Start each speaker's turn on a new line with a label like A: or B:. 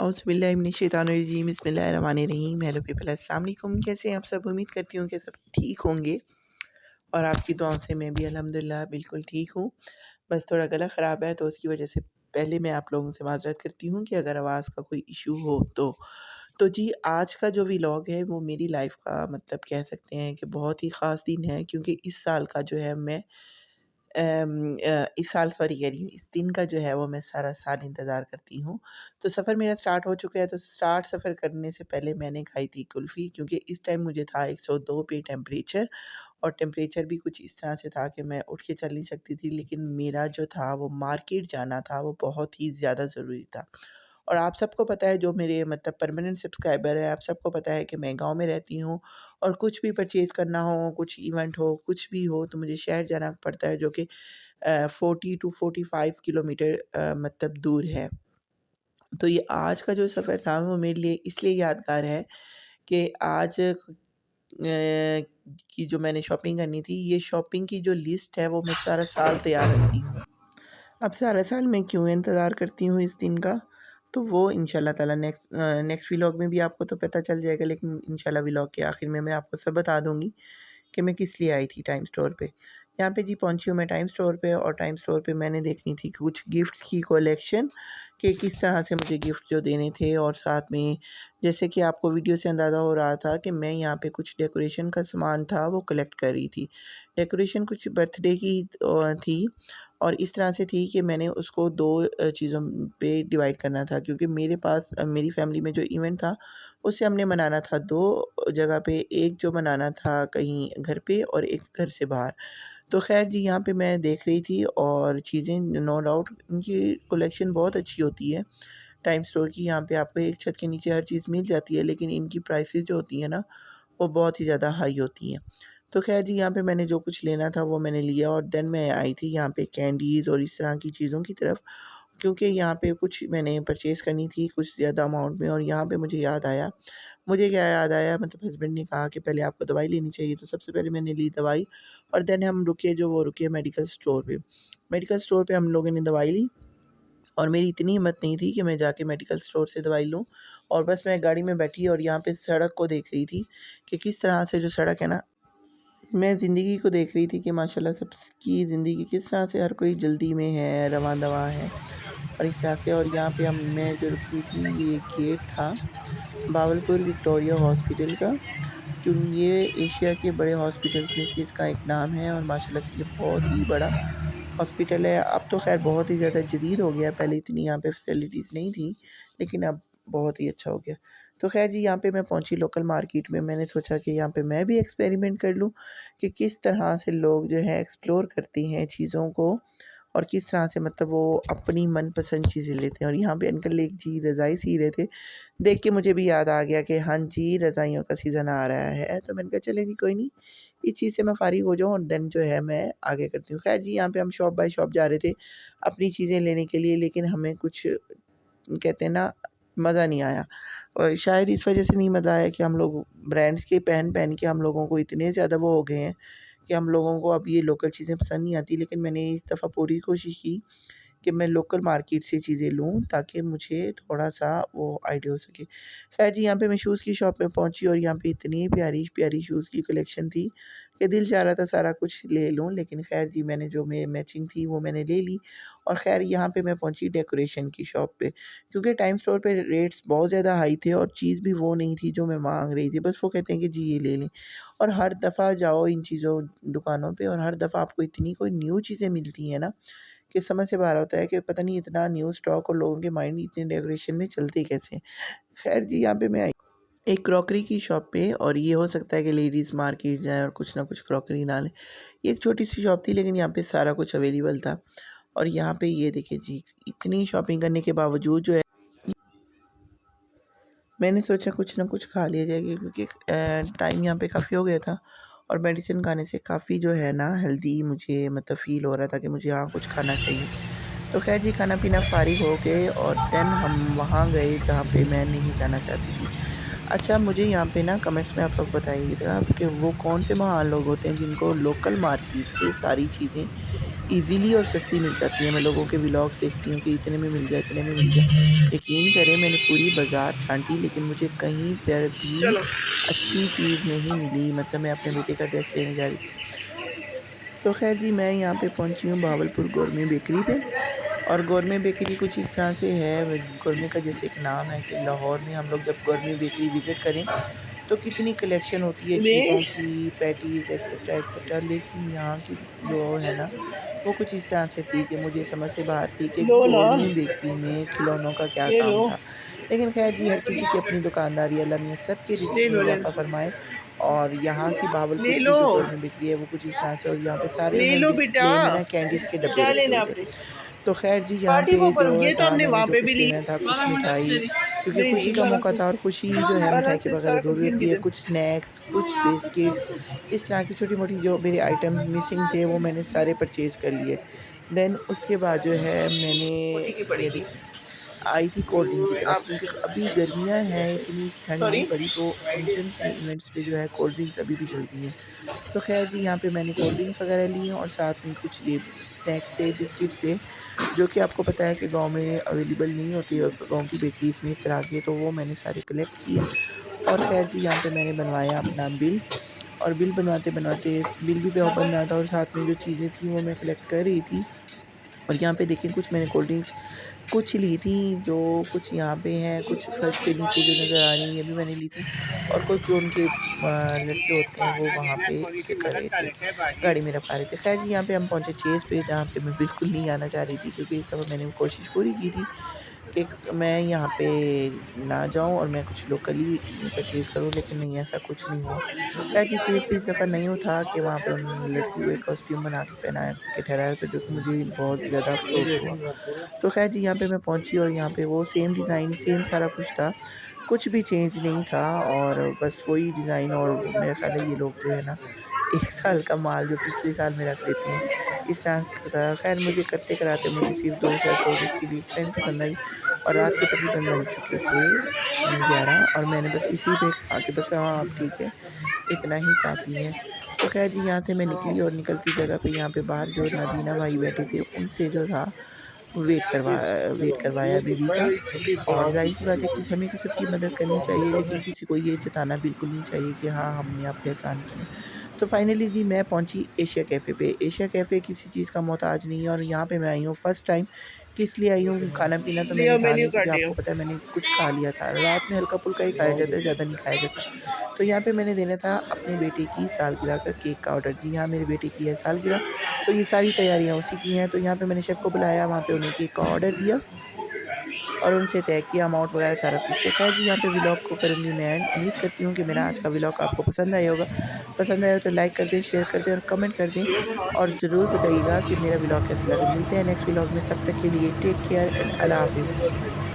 A: औज़ुबिल्लाहिमिनश्शैतानिर्रजीम बिस्मिल्लाहिर्रहमानिर्रहीम। Hello people, अस्सलाम वालेकुम। कैसे हैं आप सब? उम्मीद करती हूँ कि सब ठीक होंगे और आपकी दुआओं से मैं भी अल्हम्दुलिल्लाह बिल्कुल ठीक हूँ। बस थोड़ा गला ख़राब है तो उसकी वजह से पहले मैं आप लोगों से माज़रत करती हूँ कि अगर आवाज़ का कोई इशू हो तो। तो जी, आज का जो व्लॉग है वो मेरी लाइफ़ का मतलब कह सकते हैं कि बहुत ही ख़ास दिन है, क्योंकि इस साल का जो है मैं इस साल सॉरी कह रही हूँ, इस दिन का जो है वो मैं सारा साल इंतज़ार करती हूँ। तो सफ़र मेरा स्टार्ट हो चुका है, तो सफ़र करने से पहले मैंने खाई थी कुल्फ़ी, क्योंकि इस टाइम मुझे था 102 पे टेम्परेचर, और टेम्परेचर भी कुछ इस तरह से था कि मैं उठ के चल नहीं सकती थी, लेकिन मेरा जो था वो मार्केट जाना था, वो बहुत ही ज़्यादा ज़रूरी था। और आप सबको पता है, जो मेरे मतलब परमानेंट सब्सक्राइबर हैं, आप सबको पता है कि मैं गाँव में रहती हूँ और कुछ भी परचेज़ करना हो, कुछ इवेंट हो, कुछ भी हो, तो मुझे शहर जाना पड़ता है, जो कि 40 टू 45 किलोमीटर मतलब दूर है। तो ये आज का जो सफ़र था वो मेरे लिए इसलिए यादगार है कि आज की जो मैंने शॉपिंग करनी थी, ये शॉपिंग की जो लिस्ट है वो मैं सारा साल तैयार रखती हूँ। अब सारा साल मैं क्यों इंतज़ार करती हूँ इस दिन का, तो वो इंशाल्लाह ताला नेक्स्ट व्लॉग में भी आपको तो पता चल जाएगा, लेकिन इंशाल्लाह व्लॉग के आखिर में मैं आपको सब बता दूँगी कि मैं किस लिए आई थी टाइम स्टोर पे। यहाँ पे जी पहुँची हूँ मैं टाइम स्टोर पे, और टाइम स्टोर पे मैंने देखनी थी कुछ गिफ्ट्स की कलेक्शन, कि किस तरह से मुझे गिफ्ट जो देने थे, और साथ में जैसे कि आपको वीडियो से अंदाज़ा हो रहा था कि मैं यहाँ पे कुछ डेकोरेशन का सामान था वो कलेक्ट कर रही थी। डेकोरेशन कुछ बर्थडे की थी, और इस तरह से थी कि मैंने उसको 2 चीज़ों पे डिवाइड करना था, क्योंकि मेरे पास मेरी फैमिली में जो इवेंट था उसे हमने मनाना था 2 जगह पे, एक जो मनाना था कहीं घर पे और एक घर से बाहर। तो ख़ैर जी, यहाँ पे मैं देख रही थी और चीज़ें नो डाउट इनकी कलेक्शन बहुत अच्छी होती है। टाइम स्टोर की यहाँ पे आपको एक छत के नीचे हर चीज़ मिल जाती है, लेकिन इनकी प्राइसेस जो होती हैं ना, वो बहुत ही ज़्यादा हाई होती हैं। तो ख़ैर जी, यहाँ पे मैंने जो कुछ लेना था वो मैंने लिया, और देन मैं आई थी यहाँ पे कैंडीज़ और इस तरह की चीज़ों की तरफ, क्योंकि यहाँ पे कुछ मैंने परचेज़ करनी थी कुछ ज़्यादा अमाउंट में। और यहाँ पे मुझे क्या याद आया, मतलब हस्बैंड ने कहा कि पहले आपको दवाई लेनी चाहिए, तो सबसे पहले मैंने ली दवाई, और देन हम रुके मेडिकल स्टोर पे। मेडिकल स्टोर पे हम लोगों ने दवाई ली, और मेरी इतनी हिम्मत नहीं थी कि मैं जाके मेडिकल स्टोर से दवाई लूँ, और बस मैं गाड़ी में बैठी और यहाँ पे सड़क को देख रही थी कि किस तरह से जो सड़क है ना, मैं ज़िंदगी को देख रही थी कि माशाल्लाह सबकी ज़िंदगी किस तरह से हर कोई जल्दी में है, रवां-दवां है, और इस तरह से। और यहाँ पे हम मैं जो रुकी थी, ये गेट था बावलपुर विक्टोरिया हॉस्पिटल का, क्योंकि ये एशिया के बड़े हॉस्पिटल्स में से इसका एक नाम है, और माशाल्लाह से ये बहुत ही बड़ा हॉस्पिटल है। अब तो ख़ैर बहुत ही ज़्यादा जदीद हो गया है, पहले इतनी यहाँ पे फैसिलिटीज़ नहीं थी, लेकिन अब बहुत ही अच्छा हो गया। तो ख़ैर जी, यहाँ पे मैं पहुँची लोकल मार्केट में, मैंने सोचा कि यहाँ पे मैं भी एक्सपेरिमेंट कर लूँ कि किस तरह से लोग जो है एक्सप्लोर करते हैं चीज़ों को, और किस तरह से मतलब वो अपनी मनपसंद चीज़ें लेते हैं। और यहाँ पे अंकल एक जी रज़ाई सी रहे थे, देख के मुझे भी याद आ गया कि हाँ जी, रज़ाइयों का सीज़न आ रहा है, तो मैंने कहा चलें जी कोई नहीं, इस चीज़ से मैं फ़ारिग हो जाऊँ और देन जो है मैं आगे करती हूँ। ख़ैर जी, यहाँ पे हम शॉप बाय शॉप जा रहे थे अपनी चीज़ें लेने के लिए, लेकिन हमें कुछ कहते हैं ना, मज़ा नहीं आया, और शायद इस वजह से नहीं मज़ा आया कि हम लोग ब्रांड्स के पहन-पहन के हम लोगों को इतने ज़्यादा वो हो गए हैं कि हम लोगों को अब ये लोकल चीज़ें पसंद नहीं आती। लेकिन मैंने इस दफ़ा पूरी कोशिश की कि मैं लोकल मार्केट से चीज़ें लूँ, ताकि मुझे थोड़ा-सा वो आइडिया हो सके। ख़ैर जी, यहाँ पे मैं शूज़ की शॉप में पहुँची, और यहाँ पे इतनी प्यारी-प्यारी शूज़ की कलेक्शन थी कि दिल चाह रहा था सारा कुछ ले लूँ, लेकिन ख़ैर जी, मैंने जो मैचिंग थी वो मैंने ले ली। और ख़ैर यहाँ पे मैं पहुँची डेकोरेशन की शॉप पे, क्योंकि टाइम स्टोर पे रेट्स बहुत ज़्यादा हाई थे, और चीज़ भी वो नहीं थी जो मैं माँग रही थी। बस वो कहते हैं कि जी ये ले लें, और हर दफ़ा जाओ इन चीज़ों दुकानों पे, और हर दफ़ा आपको इतनी कोई न्यू चीज़ें मिलती हैं ना, कि समझ से बाहर होता है कि पता नहीं इतना न्यू स्टॉक और लोगों के माइंड इतने डेकोरेशन में चलते कैसे हैं। ख़ैर जी, यहाँ पे मैं आई एक क्रॉकरी की शॉप पे, और ये हो सकता है कि लेडीज़ मार्केट जाएँ और कुछ ना कुछ क्रॉकरी ना लें। ये एक छोटी-सी शॉप थी, लेकिन यहाँ पे सारा कुछ अवेलेबल था। और यहाँ पे ये देखिए जी, इतनी शॉपिंग करने के बावजूद जो है, मैंने सोचा कुछ ना कुछ खा लिया जाएगा, क्योंकि टाइम यहाँ पे काफ़ी हो गया था, और मेडिसिन खाने से काफ़ी जो है ना हेल्दी मुझे मतलब फ़ील हो रहा था कि मुझे यहाँ कुछ खाना चाहिए। तो ख़ैर जी, खाना-पीना फ़ारिग हो गए, और देन हम वहाँ गए जहाँ पे मैं नहीं जाना चाहती थी। अच्छा, मुझे यहाँ पे ना कमेंट्स में आप लोग बताइएगा कि वो कौन से महान लोग होते हैं जिनको लोकल मार्केट से सारी चीज़ें ईज़िली और सस्ती मिल जाती हैं। मैं लोगों के व्लॉग्स देखती हूँ कि इतने में मिल गया, इतने में मिल गया। यकीन करें मैंने पूरी बाज़ार छाँटी लेकिन मुझे कहीं पर भी अच्छी चीज़ नहीं मिली। मतलब मैं अपने बेटे का ड्रेस लेने जा रही थी। तो ख़ैर जी मैं यहाँ पे पहुँची हूँ भावलपुर गोरमे बेकरी पे। और गोरमे बेकरी कुछ इस तरह से है, गोरमे का जैसे एक नाम है कि लाहौर में हम लोग जब गोरमे बेकरी विज़िट करें तो कितनी कलेक्शन होती है चीज़ों की, पैटीज़ एक्सेट्रा एक्सेट्रा। लेकिन यहाँ की जो है ना, वो कुछ इस तरह से थी कि मुझे समझ से बाहर थी कि गोरमे बेकरी में खिलौनों का क्या काम था। लेकिन ख़ैर जी हर किसी की अपनी दुकानदारी, अल्लाह मियाँ सबके रिज़्क़ में इज़ाफ़ा फ़रमाए। और यहाँ की भावलपुर की जो गोरमे बेकरी है वो कुछ इस तरह से, और यहाँ पे सारे
B: ले
A: उन्होंने
B: लो बेटा।
A: डिस्प्ले में ना कैंडीज़ के डब्बे
B: क्या
A: रखे
B: लेना
A: हुए थे।
B: आपने?
A: तो ख़ैर जी यहाँ
B: पार्टी
A: पे
B: पॉपर
A: जो
B: ये तो
A: था
B: हमने
A: मैंने
B: वहाँ
A: जो
B: पे भी
A: कुछ
B: लिया।
A: लेना था, कुछ मिठाई, क्योंकि
B: नहीं
A: खुशी
B: नहीं
A: का
B: बारह
A: मौका
B: सौ
A: था और खुशी जो है मिठाई के
B: से
A: बगैर
B: सारा कुछ
A: अधूरी
B: गिन
A: होती
B: के
A: है।
B: दे।
A: कुछ स्नैक्स, कुछ बिस्किट्स, इस तरह की छोटी-मोटी जो मेरे आइटम मिसिंग थे वो मैंने सारे परचेज़ कर लिए। देन उसके बाद जो है मैंने
B: फोर्टी की
A: ये
B: पड़ेगी
A: देखिए आई थी कोल्ड ड्रिंक की तरफ,
B: आपकी।
A: क्योंकि अभी गर्मियाँ हैं, इतनी ठंड
B: सॉरी।
A: नहीं पड़ी तो फंक्शंस में, इवेंट्स पे जो है कोल्ड ड्रिंक्स अभी भी चलती हैं। तो ख़ैर जी यहाँ पे मैंने कोल्ड ड्रिंक्स वग़ैरह ली हैं और साथ में कुछ ये स्नैक्स थे, बिस्किट्स थे, जो कि आपको पता है कि गाँव में अवेलेबल नहीं होती है गाँव की बेकरीज़ में इस तरह के, तो वो मैंने सारे कलेक्ट किए। और ख़ैर जी यहाँ पे मैंने बनवाया अपना बिल। और बिल बनवाते-बनवाते बिल भी बन रहा था और साथ में जो चीज़ें थी वो मैं कलेक्ट कर रही थी। और यहाँ पे देखिए कुछ मैंने कोल्ड ड्रिंक्स कुछ ली थी, जो कुछ यहाँ पे हैं, कुछ फर्श पे नीचे जो नज़र आ रही हैं, ये भी मैंने ली थी। और कुछ जो उनके लड़के होते हैं, वो वहाँ पे उसे कर रहे थे, गाड़ी में रखवा रहे थे। ख़ैर जी, यहाँ पे हम पहुँचे चेज़ पे, जहाँ पे मैं बिल्कुल नहीं आना चाह रही थी, क्योंकि इस दफ़ा मैंने कोशिश पूरी की थी कि मैं यहाँ पे ना जाऊँ और मैं कुछ लोकली परचेज़ करूँ, लेकिन नहीं, ऐसा कुछ नहीं हुआ। ख़ैर जी, चीज़ भी इस दफ़ा नहीं था कि वहाँ पे उन लड़की को एक कॉस्ट्यूम बना के पहनाया के ठहराया था, जो कि मुझे बहुत ज़्यादा अफ़सोस हुआ। तो ख़ैर जी, यहाँ पे मैं पहुँची और यहाँ पे वो सेम डिज़ाइन, सेम सारा कुछ था, कुछ भी चेंज नहीं था और बस वही डिज़ाइन। और मेरा ख़्याल है ये लोग जो है ना, 1 साल का माल जो पिछले साल में रख देते हैं, इस तरह का था। ख़ैर मुझे करते-कराते मुझे सिर्फ़ 2 शर्ट्स और उसकी भी एक पैंट पसंद आई और रात के तकरीबन बज चुके थे 11, और मैंने बस इसी पे आके बस हाँ, अब ठीक है, इतना ही काफ़ी है। तो ख़ैर जी, यहाँ से मैं निकली और निकलती जगह पे यहाँ पे बाहर जो नबीना भाई बैठे थे, उनसे जो था वेट करवाया बीवी का। और ज़ाहिर-सी बात है कि हमें कि सबकी मदद करनी चाहिए, लेकिन किसी को ये जताना बिल्कुल नहीं चाहिए कि हाँ, हमने आप पे एहसान किया। तो फाइनली जी मैं पहुँची एशिया कैफ़े पे। एशिया कैफ़े किसी चीज़ का मोहताज नहीं है और यहाँ पे मैं आई हूँ फर्स्ट टाइम। किस लिए आई हूँ, खाना-पीना तो मैंने
B: लियो
A: था
B: मेन्यू
A: नहीं, क्योंकि
B: काटियो।
A: आपको पता है मैंने कुछ खा लिया था। रात में हल्का-फुल्का ही खाया जाता है, ज़्यादा नहीं खाया जाता। तो यहाँ पे मैंने देना था अपने बेटे की सालगिरह का केक का ऑर्डर। जी हाँ, मेरे बेटे की है सालगिरह, तो ये सारी तैयारियाँ उसी की हैं। तो यहाँ पे मैंने शेफ़ को बुलाया, वहाँ पे उन्हें केक का ऑर्डर दिया और उनसे तय किया अमाउंट वगैरह सारा कुछ। तो ख़ैर जी, यहाँ पे व्लॉग को करूँगी मैं एंड। उम्मीद करती हूँ कि मेरा आज का व्लॉग आपको पसंद आया होगा। पसंद आया हो तो लाइक कर दें, शेयर कर दें और कमेंट कर दें, और ज़रूर बताइएगा कि मेरा व्लॉग कैसा लगा। मिलते हैं नेक्स्ट व्लॉग में, तब तक के लिए टेक केयर एंड अल्लाह हाफ़िज़।